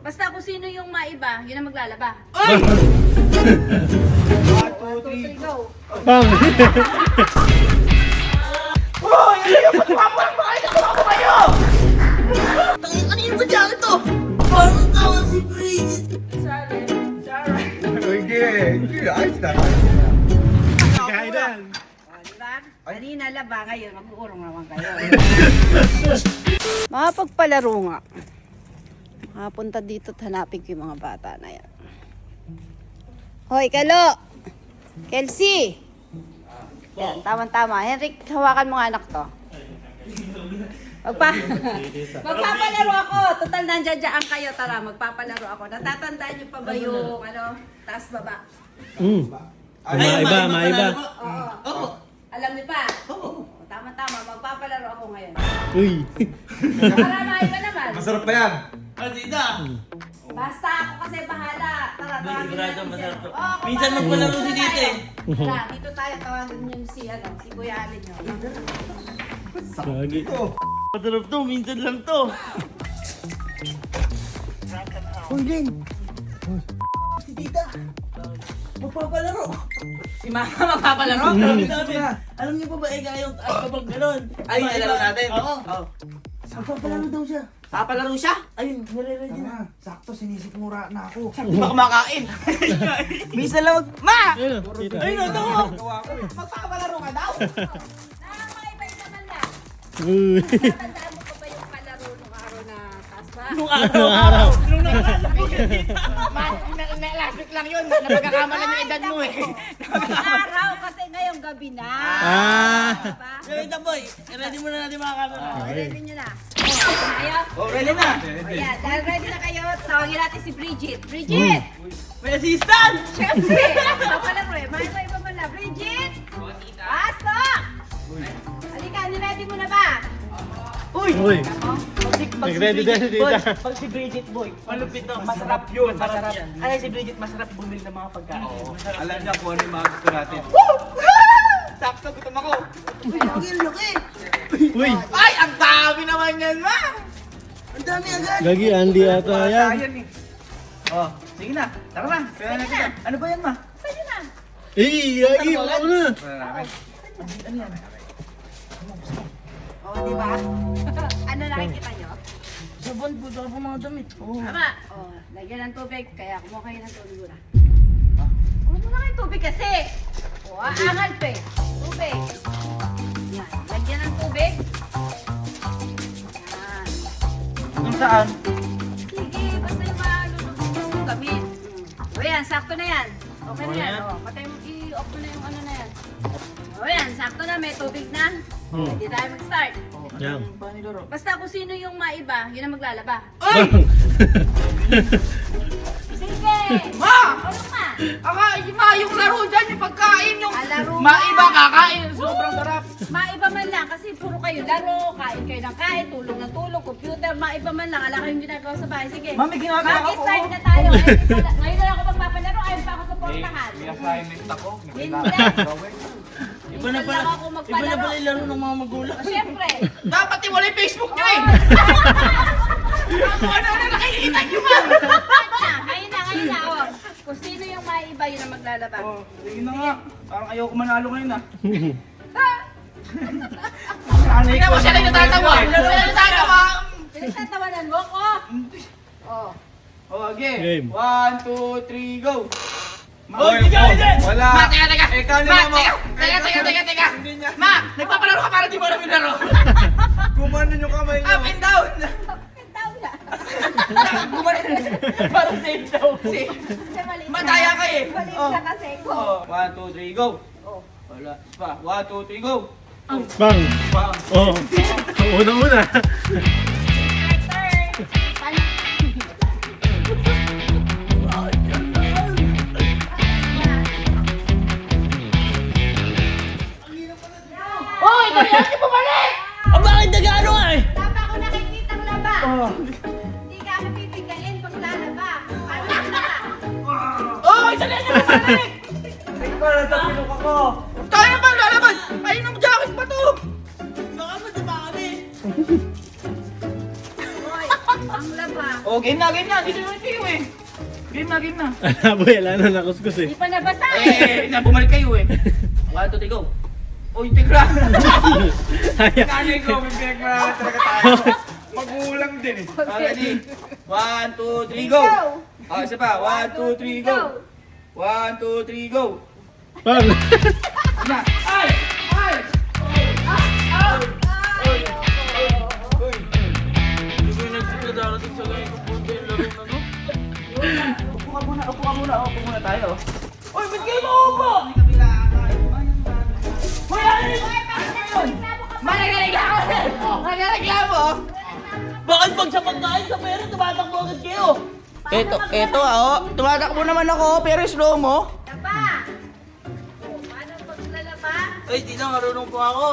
Basta kung sino yung maiba, yun ang maglalaba. Ay! 1, 2, 3, go. Bang! Oh! Ano yung pagpapalang bakit ako kayo? Tangin, ano yung badyakan to? Parang tawag si Bridget. Sorry. Hindi. Ayos na. Kainan. Diba? Kanina laba, ngayon mag-uurong naman kayo. Makapagpalaro nga. Makapunta dito at hanapin ko yung mga bata na yan. Hoy, Kalo! Kelsey! Yan, tama-tama. Henrik, hawakan mo nga anak to. Magpapalaro ako. Total, nandiyan kayo. Tara, magpapalaro ako. Natatandaan niyo pa ba yung taas baba? Maiba. Oo. Alam niyo pa? Oo. Tama-tama, magpapalaro ako ngayon. Uy. Para maiba naman. Masarap pa yan. Tita. Basta ako kasi bahala. Tara, tawagin Sigurado natin masarap to. siya. Oo, Minsan kumbaga, magpalaro si dito Tita tayo. eh. Tara, dito tayo tawagin niyo si Kuya Alin nyo. Gagi. Masarap to, minsan lang to. Uy, Len. Si Tita. Magpapalaro. Si Mama magpapalaro? Alam niyo pa ba kayong kapag gano'n? Ay, nalaro natin? Oo. Magpapalaro daw siya. Papalaro siya? Ayun, nare-ready na. Sakto, sinisikmura na ako. Di ba kumakain? Minsan lang Ma! Ayun, tita. Ayun, ito! Magpapalaro ka daw? Maiba naman lang. Uy. Tandaan mo pa ba yung palaro nung araw na taas ba? Nung araw. Nung Last week lang yun. Napagkakamalan yung edad mo eh. Araw kasi ngayong gabi na. Diba? Wait na boy, ready muna natin mga camera. Ready nyo na. Kayo? Oh, ready na! Ayan, dahil ready na kayo, tawagin natin si Bridget. Bridget! May assistant! Siyempre! Papalaro eh. Maiba man na. Bridget! Basta! Halika, niready mo na ba? Uy. Nag-ready din si tita. Pag si Bridget boy, malupit to, masarap yun, masarap yan. Ay, si Bridget masarap bumili ng mga pagkain. Alam niya kung ano yung mga gusto natin. Sakto, gutom ako. Laki! Uy. Ay, ang dami naman yan, ma! Ang dami agad! Gagi, Andy ata yan. Oh, sige na, tara na. Kaya na kita. Ano ba yan, ma? Sa'yo na. Eh, Gagi, Ano ano na? Ano yan? O, di ba? Ano nakikita nyo? Sabon po, saka po mga damit. Oh. Tama. O, lagyan ng tubig. Kaya kumuha kayo ng tubig muna. Kumuha muna kayo tubig kasi. O, aangal pa eh. Tubig. Yan. Lagyan ng tubig. Yan. Kung saan? Sige, basta yung malulubos mong gamit. O yan, sakto na yan. Okay na yan. O, patay mo, i-off mo na yung ano na yan. O yan, sakto na, may tubig na. Hindi tayo mag-start. Yan. Panilaro. Basta kung sino yung maiba, yun ang maglalaba. Ay! Sige! Ma! Ano ma? Ma, yung laro dyan, yung pagkain, yung Laro maiba ka. kakain, sobrang sarap. Maiba man lang kasi puro kayo laro, kain kayo ng kain, tulong ng tulong, computer, maiba man lang. Ala kayong ginagawa sa bahay. Sige. Mami, ginagawa ko. Mag-start na tayo. Ngayon na lang ako magpapalaro, ayaw pa ako supportahan. May assignment ako. Hindi. Iba na Minsan lang ako pala magpalaro. yung laro ng mga magulang. O, syempre. Dapat iwala yung Facebook nyo eh! Ano na nakikita nyo ba? Ngayon na. Oh. Kung sino yung maiba, yun ang maglalaba. Oh, sige na nga. Parang ayoko manalo ngayon ah. Tingnan mo siya na yung natatawa. Laro na natatawa. Pinagtatawanan mo ko. Oh. Oh, okay. Game. 1, 2, 3, go! Oy, wala. Ma, teka! Ikaw na Ma, naman. teka! Ma, nagpapalaro ka para di mo alam yung laro. Gumano yung kamay niyo. Up and down! Bakit daw na? Para safe daw. Safe. Kasi maliit Mataya ka eh. Maliit Oh. na kasi ko. Oh, 1, 2, 3, go! Oh. Wala. Pa, 1, 2, 3, go! Bang. Oh. Una-una. Turn. Paano? Hoy! Kaya niyo bumalik! Ang bakit nag-ano nga eh? Tama ko nakikitang laba. Oh. Hindi ka ako pipigilin pag lalaba. Ano na? Oh! Isa na niyo bumalik! Ikaw, natapilok ako. Tayo ba lalaban? Ayun ang jacket pa to! Baka madama kami. Hoy, ang laba. Oh, game na. Dito naman kayo eh. Game na. Boy, wala na nakuskus eh. Di pa nabasa. Bumalik kayo eh. 1, 2, 3, go. Oh, yung tigra. Nanay ko, may pinagmarami talaga tayo. Magulang din eh. Ready? 1, 2, 3, go. Oh, isa pa. 1, 2, 3, go. 1, 2, 3, go. Bang! Na. Ay! Hindi ko yung nagsisadarating sa ganyan kung punta yung laro na no. Upo ka muna. Upo muna tayo. Oy, ba't kayo maupo? Hoy, ano yun? Nagreklamo? Bakit pag sa pagkain sa pera, tumatakbo agad kayo? Eto tumatakbo naman ako, pero slow mo. Tapa. Paano paglalaba? Ay, di na, marunong po ako.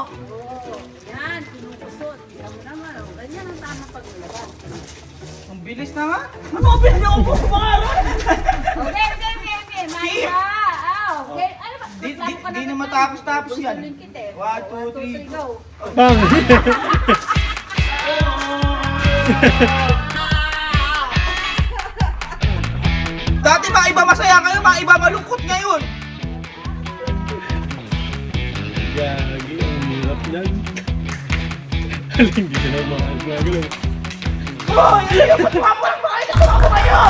Yan, pinukusot. Tignan mo naman. Ganyan ang tamang paglalaba. Ang bilis na nga. Ano ang bilis ako po pangalan? Okay. May pa. Okay. Ano ba? Di na matapos-tapos yan. 1, 2, 3, go. Bang! Dati mga iba masaya kayo, mga iba malungkot ngayon. Gagi, ang hirap yan. Hindi sila makagalaw. Hoy! Ba't tumapulang ba kayo? Tumapo kayo!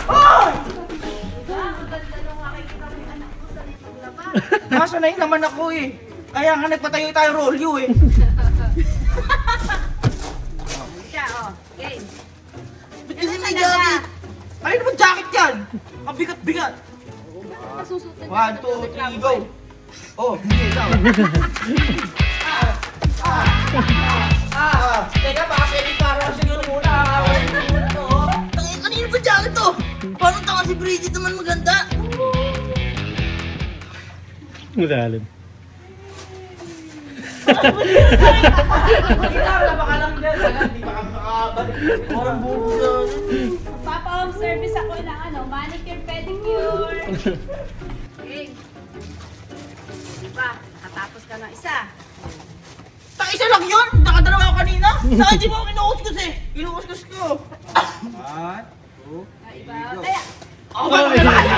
Hoy! Ang ganda nung makikita mo yung anak ko sa paglaba. Nasanay naman ako eh. Kaya nga nagpatayo tayo rolyo eh. Siya, game. Ba't kasi may jacket? Ano naman jacket yan? Ang bigat-bigat. Nasusutin 1, 2, 3, go! Oh, hindi daw. Teka, baka pwede para siguro muna. Tangin, kanino ba jacket to? Paano tanga si Bridget naman maganda? Malalim. Kailangan na baka lang dyan. Hindi baka makabalik. Parang buko. Papa-home service ako ng manicure, pedicure. Okay. Diba, nakatapos ka ng isa. Isa lang yun! Nakadalawa ako kanina! Saan di mo ako kinukuskus eh? Kinukuskus ko! 1, 2, Iba, kaya, Oh, maglaba ka!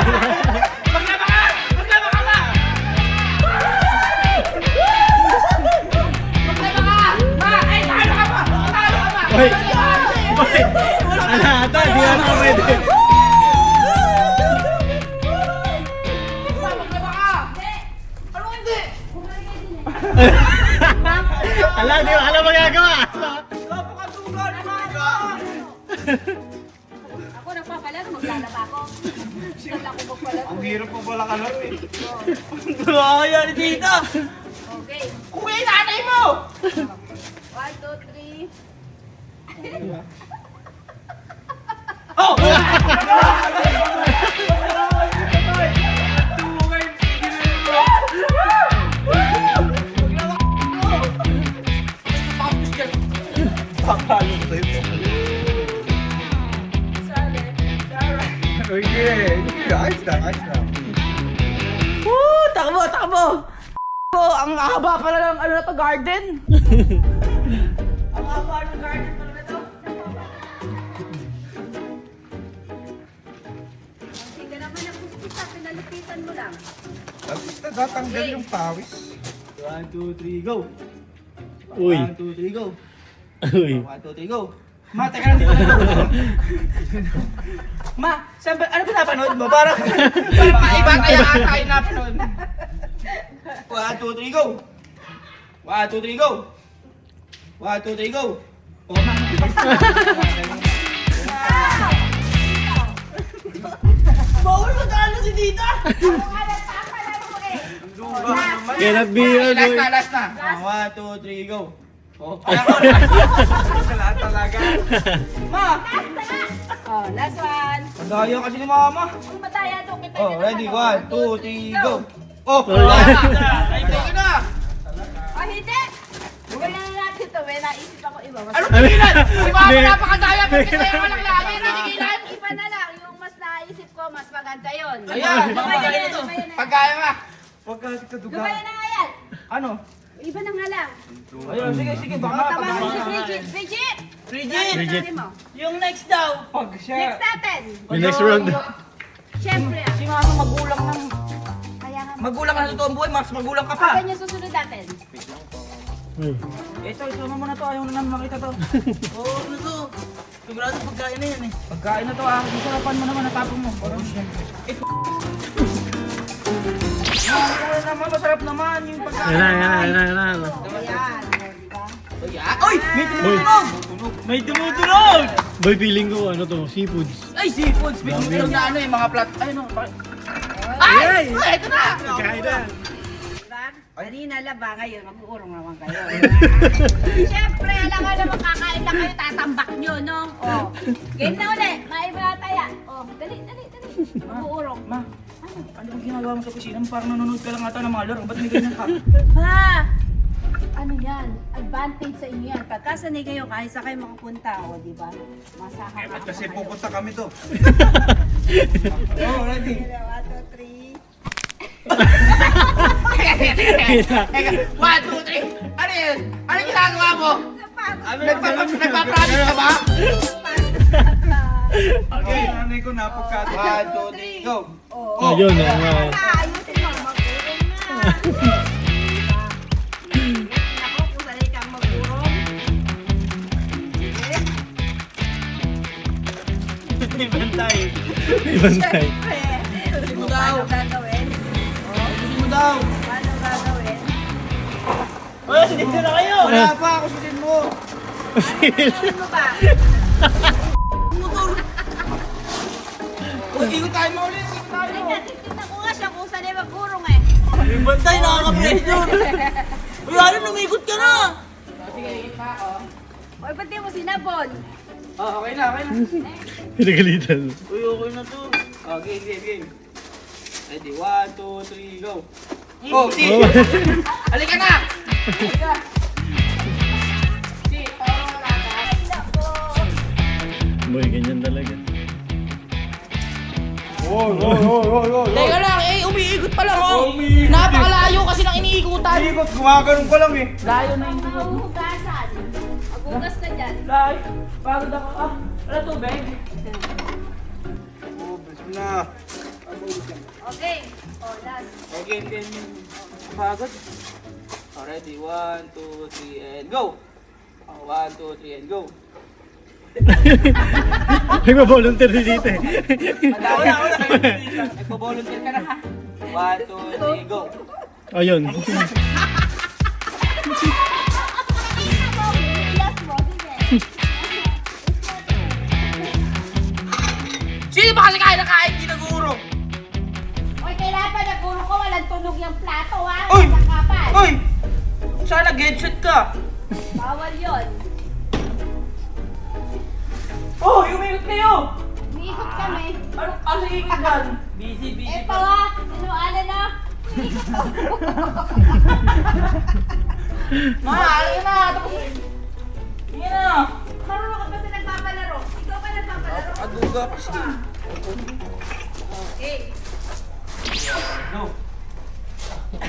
Maglaba ka! Maglaba ka ba? Maglaba ka! Ma! Ay, talo ka ba? Talo ka ba? Hoy! Hoy! Ano ata, di ata pwede. Maglaba ka! Ano hindi? Ala, di mo alam magagawa. Napakatugan ka! ako nagpapalat, maglalaba ako. Ganda ko magpalat. Ang hirap po pala kalot eh. Kaya ni tita! Okay. Kuya yung nanay mo! 1, 2, 3. Oh! Pakalo ko sa'yo. Okay, ayos lang. Woo! Takbo! Ang haba pala ng ano na to, garden. Ang haba ng garden pala na to. Hindi ka naman napuspisa, pinalipitan mo lang. At least natatanggal yung pawis. 1, 2, 3, go! Uy. 1, 2, 3, go! Uy. 1, 2, 3, go! Ma, teka lang, di ba Ma, saan ba, ano pinapanood mo? Parang maiba kaya ata yung napanood. 1, 2, 3, go! 1, 2, 3, go! 1, 2, 3, go! Oh, ma. Bawal magkano si tita! Cannot be yun, boy. Last na. 1, 2, 3, go! Oh, Lahat talaga. Ma! Oh, last one. Ang daya kasi ni mama. Kung mataya to, kita Oh, ready? 1, 2, 3, go! Oh, Oh. wala na! Ay, tayo na! Oh, hindi. Huwag na natin to. May naisip ako iba. Mas Ano pigilan? Si mama Hindi. napakadaya, bakit tayo walang lagi na tigilan? iba na lang. Yung mas naisip ko, mas maganda yun. Ayan, Gabay na pagkaya yan, to. gabay na yan. Pagkaya ma. Huwag kasi kaduga. Gabay na nga yan. Ano? Iba na nga lang. Ayun, sige, baka Tawagan si Bridget. Bridget! Bridget! Bridget. Sabi mo. Yung next daw. Pag Next siya. natin. Yung next round. Siyempre ah. Si mama magulang ng... Kaya nga. Magulang ka na sa toong buhay, Max, magulang ka pa. Asan yung susunod natin? Uy. Ito, isama mo na to. Ayaw na namin makita to. Oo, ano to? Sigurado pagkain na yan eh. Pagkain na to ah. Masarapan mo naman, natapon mo. Parang siyempre. Ito. Ano naman, masarap naman yung pagkain. Yan na. Ayan. Di ba? Oy! May tumutunog! May tumutunog! Boy, feeling ko ano to, seafoods. Ay, seafoods! May tumutunog na ano eh, mga plat. Ay, no. Ay! Ay! Ito na! Kain na. Diba? Kanina laba, ngayon mag-uurong naman kayo. Siyempre, alam nga naman kakain lang kayo, tatambak nyo, no? Oh. Game na uli, maibataya. Oh, dali. Mag-uurong. Ma, ano bang ginagawa mo sa kusina? Parang nanonood ka lang ata ng mga laro. Ba't may ganyan ka? Pa! Ano yan? Advantage sa inyo yan. Pagka sanay kayo, kahit sa kayo makapunta, o, di ba? Masaha ka Kasi kayo. pupunta kami to. Oh, ready? 1, 2, 3. Teka, 1, 2, 3. Ano yun? Ano ginagawa mo? Nagpapromise ka ba? Okay, nanay ko napagkat. 1, 2, 3, go! Oh, yun. Ayusin mo, mag-urong na. Ako, kung sanay kang mag-urong. Ibantay. Siyempre. Gusto mo daw. Paano gagawin? Gusto mo daw. Paano gagawin? Oh, sinito na kayo! Wala pa, ako susin mo. Gagawin mo ba? Motor! Uy, ikot tayo mo ulit, ikot tayo. Teka, titignan ko nga siya kung sanay mag-urong eh. Yung bantay, nakaka-pressure. Uy, alam, lumikot ka na. Sige, ikot pa ako. Oy, ba't di mo sinabon? Oh, okay na. Pinagalitan. Uy, okay na to. Oh, game. Ready, 1, 2, 3, go. Go, si! Halika na! Halika! Si, Boy, ganyan talaga. Teka lang, umiikot pa lang, oh. Napakalayo kasi ng iniikutan. Ikot, gumaganon ka lang eh. Layo na yung Hugasan. Maghugas ka dyan. layo. Pagod ako. Ah, wala tubig. Oh, bes mo na. Okay. O, last. Okay, game. Pagod. Oh, ready, 1, 2, 3, and go. Oh, 1, 2, 3, and go. Nagpa-volunteer si dito eh. Nagpo-volunteer ka na ha. 1, 2, 3, go. Oh, yun. Last mo, sige. Sino ba kasi kain, hindi nag-uurong? Oy, kailangan pa nagulong ko, walang tunog yung plato, ha? Uy! Walang kapal. Uy! Sana headset ka. Bawal yun. Oh, umikot kayo! Umiikot kami. Ano sige dyan? Busy Eto, pa. ha? Ano, na? Umiikot ako. Mahal na! Tapos... Sige na! Marunong ka ba sa nagpapalaro? Ikaw ba nagpapalaro? Aduga kasi. Okay. Go!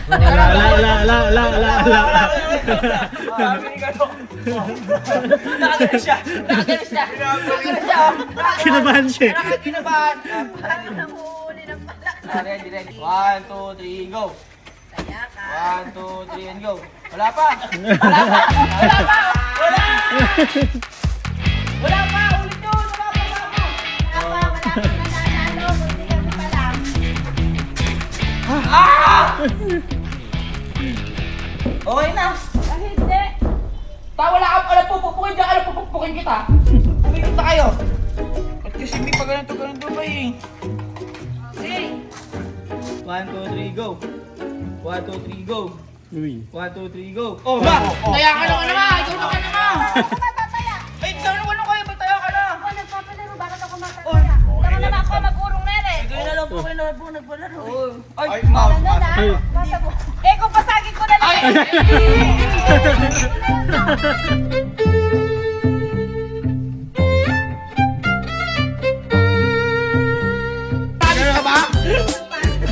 Ala. Nakaganon siya! Kinabahan siya. Kinabahan! Parang namuhuli ng palak. Ready. 1, 2, 3, go! Kaya ka. 1, 2, 3, and go! Wala pa! Wala pa! Ulit yun! Wala pa! Wala pa nananalo. Hindi kami pa lang. Okay na! Ah, hindi. Wala ka! Alam, pupupukin dyan! Alam, pupupukin kita! Umikot na kayo! At kasi may pa ganito ba eh? Okay. 1, 2, 3, go! 1, 2, 3, go! Uy. 1, 2, 3, go! Oh, ba! Taya ka naman naman! Ikaw naman naman! Ako matataya. Ay, ikaw naman kayo! Magtaya ka na! Ako nagpapalaro. Bakit ako matataya? Tama naman ako mag-urong na rin. Ikaw na lang po kayo na po nagpalaro. Ay, Ay, mouse. Ano na? Ay. Basta mo. Eh, kung pasagin ko na lang. Ay!